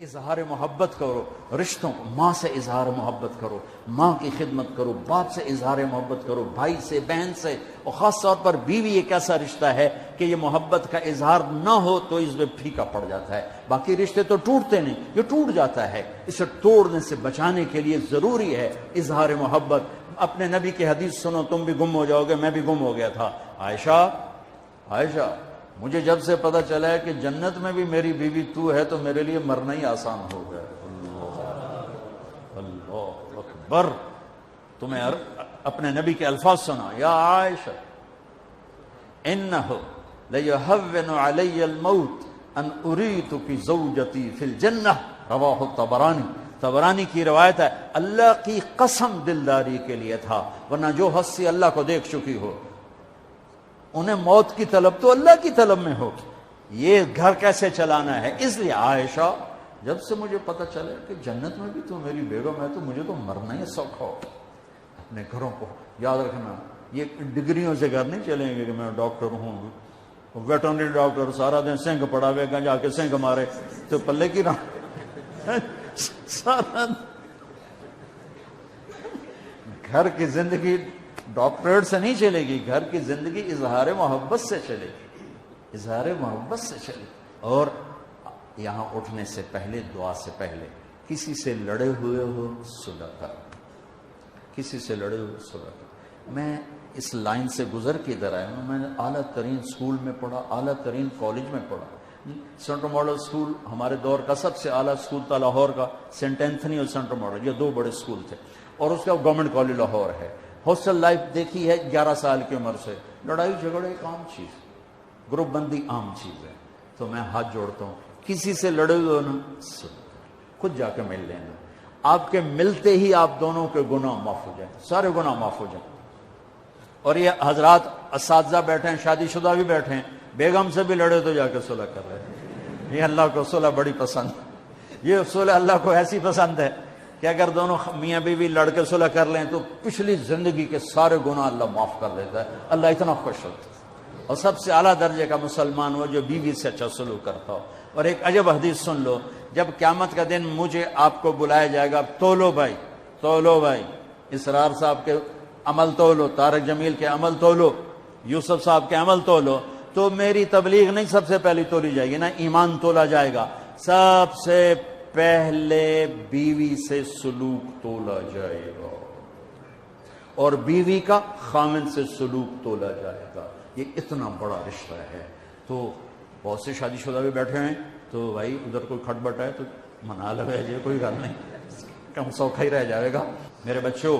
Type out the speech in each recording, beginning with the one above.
اظہار محبت کرو رشتوں کو، ماں سے اظہار محبت کرو، ماں کی خدمت کرو، باپ سے اظہار محبت کرو، بھائی سے، بہن سے، اور خاص طور پر بیوی ایک ایسا رشتہ ہے کہ یہ محبت کا اظہار نہ ہو تو اس میں پھیکا پڑ جاتا ہے۔ باقی رشتے تو ٹوٹتے نہیں، یہ ٹوٹ جاتا ہے، اسے توڑنے سے بچانے کے لیے ضروری ہے اظہار محبت۔ اپنے نبی کی حدیث سنو، تم بھی گم ہو جاؤ گے، میں بھی گم ہو گیا تھا۔ عائشہ مجھے جب سے پتہ چلا ہے کہ جنت میں بھی میری بیوی تو ہے تو میرے لیے مرنا ہی آسان ہو گیا۔ اللہ اکبر۔ تمہیں اپنے نبی کے الفاظ سنا، یا عائشہ انہ لیہون علی الموت ان اریتک زوجتی فی الجنہ، رواہ طبرانی کی روایت ہے۔ اللہ کی قسم دلداری کے لیے تھا، ورنہ جو ہستی اللہ کو دیکھ چکی ہو انہیں موت کی طلب تو اللہ کی طلب میں ہو، یہ گھر کیسے چلانا ہے۔ اس لیے عائشہ جب سے مجھے پتہ چلا کہ جنت میں بھی تو میری بیگم ہے تو مجھے تو مرنا ہی سوکھا ہو۔ اپنے گھروں کو یاد رکھنا، یہ ڈگریوں سے گھر نہیں چلیں گے کہ میں ڈاکٹر ہوں، ویٹرنری ڈاکٹر سارا دن سنگ پڑا ہوئے گا، جا کے سنگ مارے تو پلے کی رہا۔ سارا گھر کی زندگی ڈاکٹریٹ سے نہیں چلے گی، گھر کی زندگی اظہار محبت سے چلے گی، اظہار محبت سے چلے گی۔ اور یہاں اٹھنے سے پہلے، دعا سے پہلے کسی سے لڑے ہوئے ہو صلح کرو، کسی سے لڑے ہوئے صلح کرو۔ میں اس لائن سے گزر کے ادھر آیا ہوں، میں نے اعلیٰ ترین اسکول میں پڑھا، اعلیٰ ترین کالج میں پڑھا۔ سینٹر ماڈل اسکول ہمارے دور کا سب سے اعلیٰ اسکول تھا لاہور کا، سینٹ اینتھنی اور سینٹر ماڈل، یہ دو بڑے اسکول تھے، اور اس کا گورنمنٹ کالج لاہور ہے۔ ہاسٹل لائف دیکھی ہے 11 سال کی عمر سے، لڑائی جھگڑے ایک عام چیز، گروپ بندی عام چیز ہے۔ تو میں ہاتھ جوڑتا ہوں، کسی سے لڑے ہوئے نا خود جا کے مل لینا، آپ کے ملتے ہی آپ دونوں کے گناہ معاف ہو جائیں، سارے گناہ معاف ہو جائیں۔ اور یہ حضرات اساتذہ بیٹھے ہیں، شادی شدہ بھی بیٹھے ہیں، بیگم سے بھی لڑے تو جا کے صلح کر رہے ہیں۔ یہ اللہ کو صلح بڑی پسند، یہ صلح اللہ کو ایسی پسند ہے کہ اگر دونوں میاں بیوی لڑ کے صلح کر لیں تو پچھلی زندگی کے سارے گناہ اللہ معاف کر دیتا ہے، اللہ اتنا خوش ہوتا ہے۔ اور سب سے اعلیٰ درجے کا مسلمان ہو جو بیوی سے اچھا سلوک کرتا ہو۔ اور ایک عجب حدیث سن لو، جب قیامت کا دن مجھے آپ کو بلایا جائے گا، تولو بھائی، اسرار صاحب کے عمل تولو، طارق جمیل کے عمل تولو، یوسف صاحب کے عمل تولو، تو میری تبلیغ نہیں سب سے پہلی تولی جائے گی، نہ ایمان تولا جائے گا، سب سے پہلے بیوی سے سلوک تولا جائے گا، اور بیوی کا خامن سے سلوک تولا جائے گا۔ یہ اتنا بڑا رشتہ ہے۔ تو بہت سے شادی شدہ بھی بیٹھے ہیں، تو بھائی ادھر کوئی کھٹ بٹ ہے تو منا لو، ہے کوئی گل نہیں، کم سوکھا ہی رہ جائے گا۔ میرے بچوں،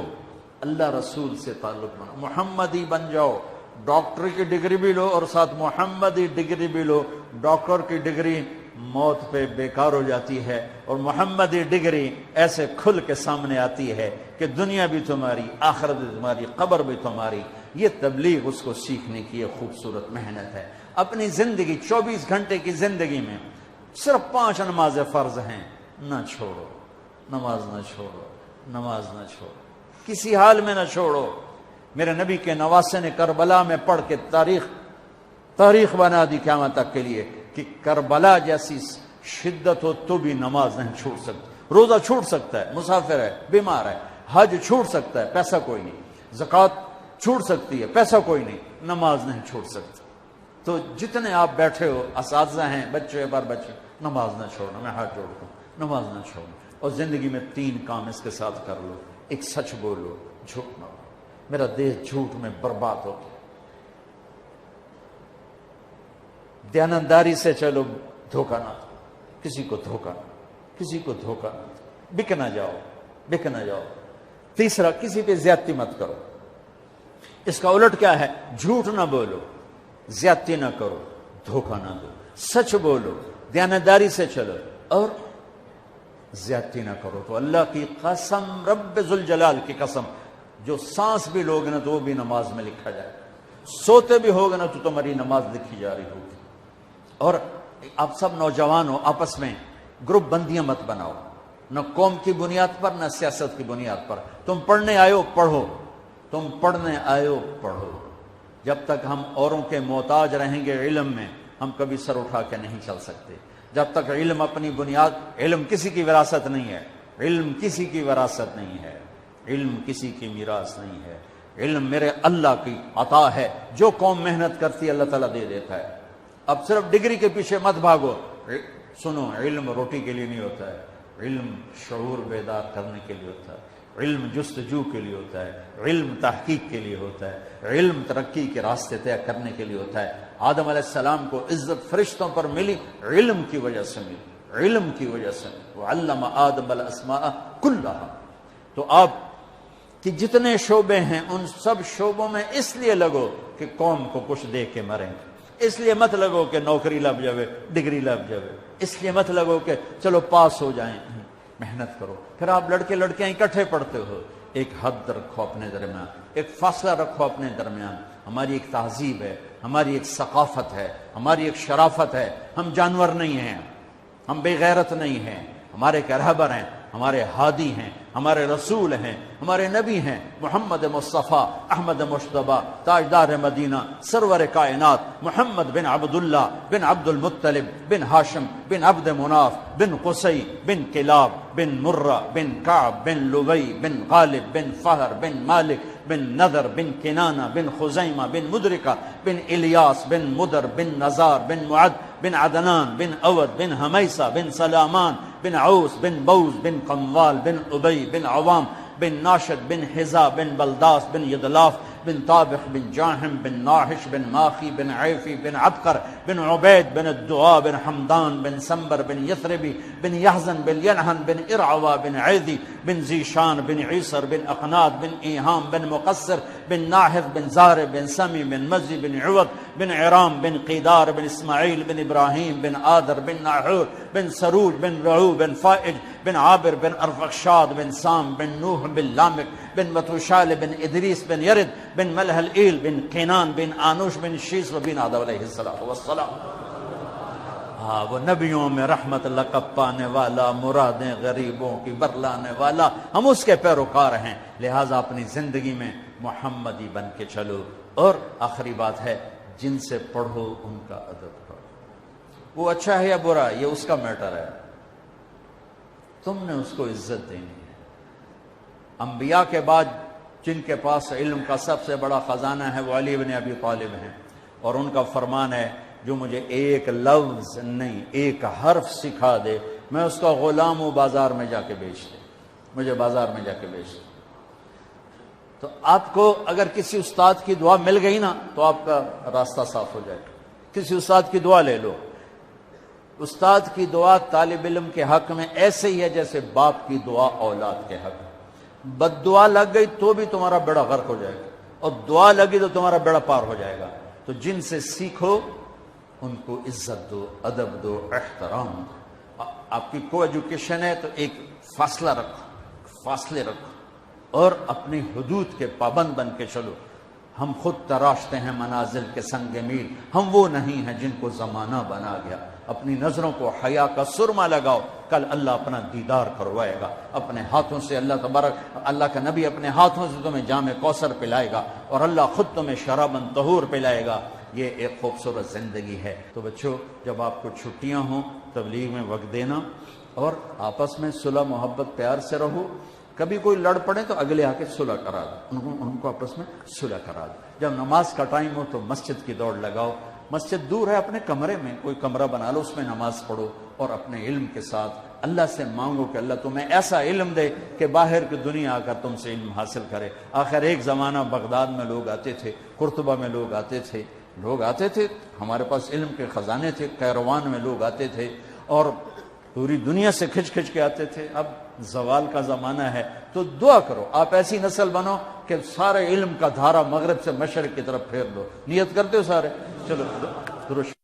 اللہ رسول سے تعلق بنا، محمدی بن جاؤ، ڈاکٹر کی ڈگری بھی لو اور ساتھ محمدی ڈگری بھی لو۔ ڈاکٹر کی ڈگری موت پہ بیکار ہو جاتی ہے، اور محمدی ڈگری ایسے کھل کے سامنے آتی ہے کہ دنیا بھی تمہاری، آخرت بھی تمہاری، قبر بھی تمہاری۔ یہ تبلیغ اس کو سیکھنے کی ایک خوبصورت محنت ہے۔ اپنی زندگی 24 گھنٹے کی زندگی میں صرف 5 نمازیں فرض ہیں، نہ چھوڑو، نماز نہ چھوڑو، نماز نہ چھوڑو، کسی حال میں نہ چھوڑو۔ میرے نبی کے نواسے نے کربلا میں پڑھ کے تاریخ بنا دی قیامت تک کے لیے کہ کربلا جیسی شدت ہو تو بھی نماز نہیں چھوڑ سکتا۔ روزہ چھوٹ سکتا ہے، مسافر ہے، بیمار ہے، حج چھوٹ سکتا ہے، پیسہ کوئی نہیں، زکوٰۃ چھوٹ سکتی ہے، پیسہ کوئی نہیں، نماز نہیں چھوڑ سکتا۔ تو جتنے آپ بیٹھے ہو، اساتذہ ہیں، بچے بار بچے، نماز نہ چھوڑنا، میں ہاتھ جوڑتا ہوں، نماز نہ چھوڑنا۔ اور زندگی میں 3 کام اس کے ساتھ کر لو، ایک سچ بولو، جھوٹ نہ بولو۔ میرا دیش جھوٹ میں برباد ہو گیا۔ دیانتداری سے چلو، دھوکہ نہ دو، کسی کو دھوکہ نہ، کسی کو دھوکہ نہ دو، بک نہ جاؤ۔ تیسرا، کسی پہ زیادتی مت کرو۔ اس کا الٹ کیا ہے؟ جھوٹ نہ بولو، زیادتی نہ کرو، دھوکہ نہ دو، سچ بولو، دیانتداری سے چلو، اور زیادتی نہ کرو۔ تو اللہ کی قسم، رب ذوالجلال کی قسم، جو سانس بھی لوگے نا تو وہ بھی نماز میں لکھا جائے گا، سوتے بھی ہوگے نا تو تمہاری نماز لکھی جا رہی ہوگی۔ اور آپ سب نوجوان ہو، آپس میں گروپ بندیاں مت بناؤ، نہ قوم کی بنیاد پر، نہ سیاست کی بنیاد پر۔ تم پڑھنے آئے ہو، پڑھو۔ جب تک ہم اوروں کے محتاج رہیں گے علم میں، ہم کبھی سر اٹھا کے نہیں چل سکتے۔ جب تک علم اپنی بنیاد، علم کسی کی وراثت نہیں ہے، علم کسی کی وراثت نہیں ہے، علم کسی کی میراث نہیں ہے، علم میرے اللہ کی عطا ہے، جو قوم محنت کرتی ہے اللہ تعالیٰ دے دیتا ہے۔ اب صرف ڈگری کے پیچھے مت بھاگو، سنو، علم روٹی کے لیے نہیں ہوتا ہے، علم شعور بیدار کرنے کے لیے ہوتا ہے، علم جستجو کے لیے ہوتا ہے، علم تحقیق کے لیے ہوتا ہے، علم ترقی کے راستے طے کرنے کے لیے ہوتا ہے۔ آدم علیہ السلام کو عزت فرشتوں پر ملی، علم کی وجہ سے ملی، علم کی وجہ سے۔ وعلم آدم الاسماء کلھا۔ تو آپ کہ جتنے شعبے ہیں ان سب شعبوں میں اس لیے لگو کہ قوم کو کچھ دے کے مریں، اس لیے مت لگو کہ نوکری لگ جاوے، ڈگری لگ جاوے، اس لیے مت لگو کہ چلو پاس ہو جائیں، محنت کرو۔ پھر آپ لڑکے لڑکیاں اکٹھے پڑھتے ہو، ایک حد رکھو اپنے درمیان، ایک فاصلہ رکھو اپنے درمیان۔ ہماری ایک تہذیب ہے، ہماری ایک ثقافت ہے، ہماری ایک شرافت ہے، ہم جانور نہیں ہیں، ہم بے غیرت نہیں ہیں، ہمارے ایک رہبر ہیں، ہمارے ہادی ہیں، ہمارے رسول ہیں، ہمارے نبی ہیں، محمد مصطفیٰ احمد مشتبہ تاجدار مدینہ سرور کائنات محمد بن عبداللہ بن عبد المطلب بن ہاشم بن عبد مناف بن قصی بن کلاب بن مرہ بن کعب بن لبی بن غالب بن فہر بن مالک بن نذر بن کنانہ بن خزیمہ بن مدرکہ بن الیاس بن مدر بن نزار بن معد بن عدنان بن اود بن حمیسہ بن سلامان بن عوس بن بوز بن قموال بن ابی بن عوام بن ناشد بن حزا بن بلداس بن یدلاف بن طابخ بن جاہم بن ناحش بن ماخی بن عیفی بن عبقر بن عبید بن الدعاء بن حمدان بن سنبر بن یثربی بن یحزن بن ینحن بن ارعوا بن عیدی بن زیشان بن عیسر بن اقناد بن ایہام بن مقصر بن ناحذ بن زارب بن سمی بن مزی بن عوض بن عرام بن قیدار بن اسماعیل بن ابراہیم بن آدر بن ناحور بن سروج بن رعو بن فائج بن عابر بن ارفخشاد بن سام بن نوح بن لامک بن متوشال بن ادریس بن یرد بن ملح الایل بن قینان بن آنوش بن شیس و بن آدم علیہ السلام۔ ہاں، وہ نبیوں میں رحمت لقب پانے والا، مرادیں غریبوں کی برلانے والا، ہم اس کے پیروکار ہیں، لہٰذا اپنی زندگی میں محمدی بن کے چلو۔ اور آخری بات ہے، جن سے پڑھو ان کا ادب کرو، وہ اچھا ہے یا برا یہ اس کا میٹر ہے، تم نے اس کو عزت دینی ہے۔ انبیاء کے بعد جن کے پاس علم کا سب سے بڑا خزانہ ہے وہ علی بن ابی طالب ہیں، اور ان کا فرمان ہے جو مجھے ایک لفظ نہیں ایک حرف سکھا دے میں اس کا غلام ہوں، بازار میں جا کے بیچ دے، مجھے بازار میں جا کے بیچ دے۔ تو آپ کو اگر کسی استاد کی دعا مل گئی نا تو آپ کا راستہ صاف ہو جائے گا۔ کسی استاد کی دعا لے لو، استاد کی دعا طالب علم کے حق میں ایسے ہی ہے جیسے باپ کی دعا اولاد کے حق میں۔ بد دعا لگ گئی تو بھی تمہارا بیڑا غرق ہو جائے گا، اور دعا لگی تو تمہارا بیڑا پار ہو جائے گا۔ تو جن سے سیکھو ان کو عزت دو، ادب دو، احترام دو۔ آپ کی کو ایجوکیشن ہے تو ایک فاصلہ رکھو، فاصلے رکھو، اور اپنی حدود کے پابند بن کے چلو۔ ہم خود تراشتے ہیں منازل کے سنگ میل، ہم وہ نہیں ہیں جن کو زمانہ بنا گیا۔ اپنی نظروں کو حیا کا سرما لگاؤ، کل اللہ اپنا دیدار کروائے گا اپنے ہاتھوں سے۔ اللہ تبارک، اللہ کا نبی اپنے ہاتھوں سے تمہیں جام کوثر پلائے گا، اور اللہ خود تمہیں شرابن طہور پلائے گا۔ یہ ایک خوبصورت زندگی ہے۔ تو بچوں، جب آپ کو چھٹیاں ہوں تبلیغ میں وقت دینا، اور آپس میں صلح محبت پیار سے رہو۔ کبھی کوئی لڑ پڑے تو اگلے آ کے صلح کرا دو، ان کو آپس میں صلح کرا دو۔ جب نماز کا ٹائم ہو تو مسجد کی دوڑ لگاؤ۔ مسجد دور ہے، اپنے کمرے میں کوئی کمرہ بنا لو، اس میں نماز پڑھو، اور اپنے علم کے ساتھ اللہ سے مانگو کہ اللہ تمہیں ایسا علم دے کہ باہر کی دنیا آ کر تم سے علم حاصل کرے۔ آخر ایک زمانہ بغداد میں لوگ آتے تھے، قرطبہ میں لوگ آتے تھے، ہمارے پاس علم کے خزانے تھے، قیروان میں لوگ آتے تھے، اور پوری دنیا سے کھچ کھچ کے آتے تھے۔ اب زوال کا زمانہ ہے، تو دعا کرو آپ ایسی نسل بنو کہ سارے علم کا دھارا مغرب سے مشرق کی طرف پھیر دو۔ نیت کرتے ہو سارے؟ چلو درست۔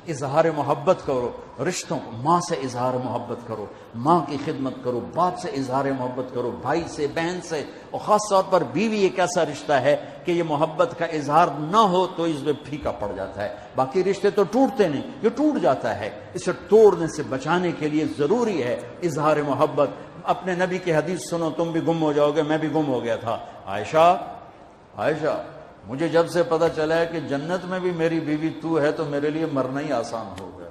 اظہار محبت کرو رشتوں کو، ماں سے اظہار محبت کرو، ماں کی خدمت کرو، باپ سے اظہار محبت کرو، بھائی سے، بہن سے، اور خاص طور پر بیوی ایک ایسا رشتہ ہے کہ یہ محبت کا اظہار نہ ہو تو اس میں پھیکا پڑ جاتا ہے۔ باقی رشتے تو ٹوٹتے نہیں، یہ ٹوٹ جاتا ہے۔ اسے توڑنے سے بچانے کے لیے ضروری ہے اظہار محبت۔ اپنے نبی کی حدیث سنو، تم بھی گم ہو جاؤ گے، میں بھی گم ہو گیا تھا۔ عائشہ مجھے جب سے پتہ چلا ہے کہ جنت میں بھی میری بیوی تو ہے تو میرے لیے مرنا ہی آسان ہو گیا۔